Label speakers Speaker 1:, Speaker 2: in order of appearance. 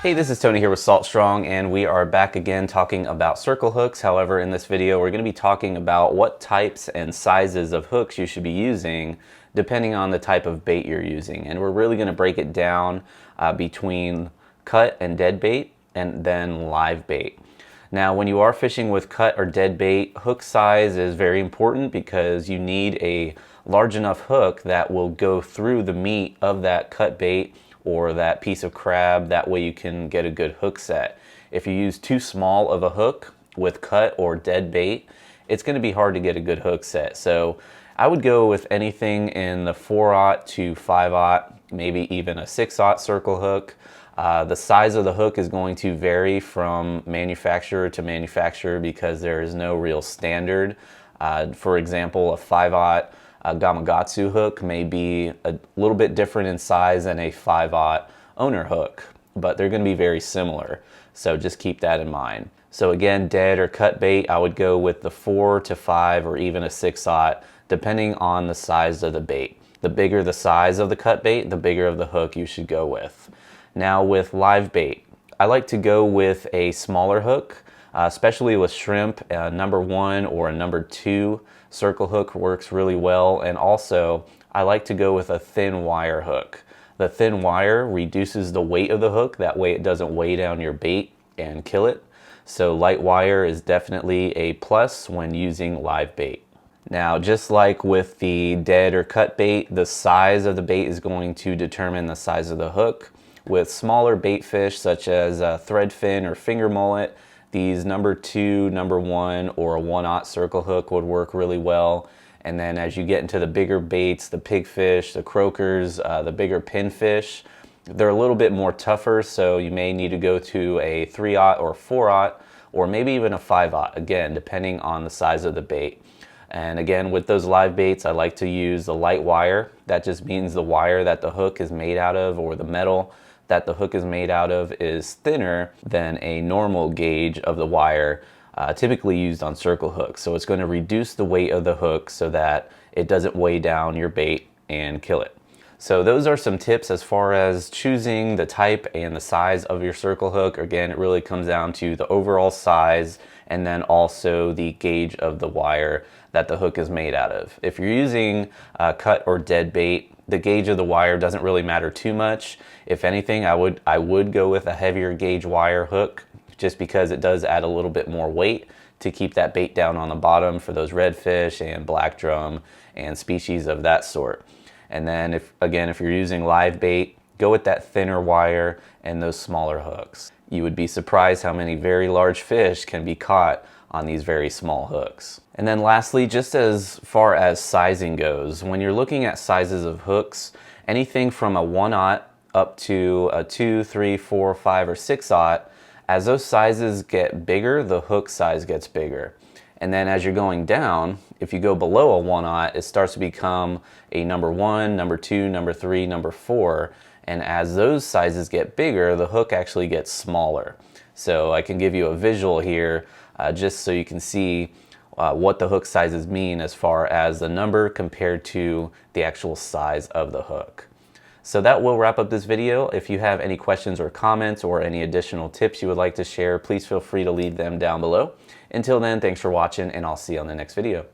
Speaker 1: Hey, this is Tony here with Salt Strong, and we are back again talking about circle hooks. However, in this video, we're going to be talking about what types and sizes of hooks you should be using depending on the type of bait you're using. And we're really going to break it down between cut and dead bait and then live bait. Now, when you are fishing with cut or dead bait, hook size is very important because you need a large enough hook that will go through the meat of that cut bait or that piece of crab. That way you can get a good hook set. If you use too small of a hook with cut or dead bait, it's going to be hard to get a good hook set. So I would go with anything in the 4/0 to 5/0, maybe even a 6/0 circle hook. The size of the hook is going to vary from manufacturer to manufacturer because there is no real standard. For example, a 5/0 Gamakatsu hook may be a little bit different in size than a 5/0 owner hook, but they're going to be very similar. So just keep that in mind. So again, dead or cut bait, I would go with the 4 to 5 or even a 6/0, depending on the size of the bait. The bigger the size of the cut bait, the bigger of the hook you should go with. Now with live bait, I like to go with a smaller hook, especially with shrimp. Number 1 or a number 2 circle hook works really well, and also I like to go with a thin wire hook. The thin wire reduces the weight of the hook, that way it doesn't weigh down your bait and kill it. So light wire is definitely a plus when using live bait. Now, just like with the dead or cut bait, the size of the bait is going to determine the size of the hook. With smaller bait fish such as threadfin or finger mullet, these number 2, number 1, or a 1/0 circle hook would work really well. And then as you get into the bigger baits, the pigfish, the croakers, the bigger pinfish, they're a little bit more tougher, so you may need to go to a 3/0 or 4/0, or maybe even a 5/0, again, depending on the size of the bait. And again, with those live baits, I like to use the light wire. That just means the wire that the hook is made out of, or the metal that the hook is made out of, is thinner than a normal gauge of the wire typically used on circle hooks. So it's going to reduce the weight of the hook so that it doesn't weigh down your bait and kill it. So those are some tips as far as choosing the type and the size of your circle hook. Again, it really comes down to the overall size and then also the gauge of the wire that the hook is made out of. If you're using cut or dead bait, the gauge of the wire doesn't really matter too much. If anything, I would go with a heavier gauge wire hook just because it does add a little bit more weight to keep that bait down on the bottom for those redfish and black drum and species of that sort. And then if you're using live bait, go with that thinner wire and those smaller hooks. You would be surprised how many very large fish can be caught on these very small hooks. And then lastly, just as far as sizing goes, when you're looking at sizes of hooks, anything from a 1/0 up to a 2, 3, 4, 5, or 6/0, as those sizes get bigger, the hook size gets bigger. And then as you're going down, if you go below a 1/0, it starts to become a number 1, number 2, number 3, number 4. And as those sizes get bigger, the hook actually gets smaller. So I can give you a visual here just so you can see what the hook sizes mean as far as the number compared to the actual size of the hook. So that will wrap up this video. If you have any questions or comments or any additional tips you would like to share, please feel free to leave them down below. Until then, thanks for watching, and I'll see you on the next video.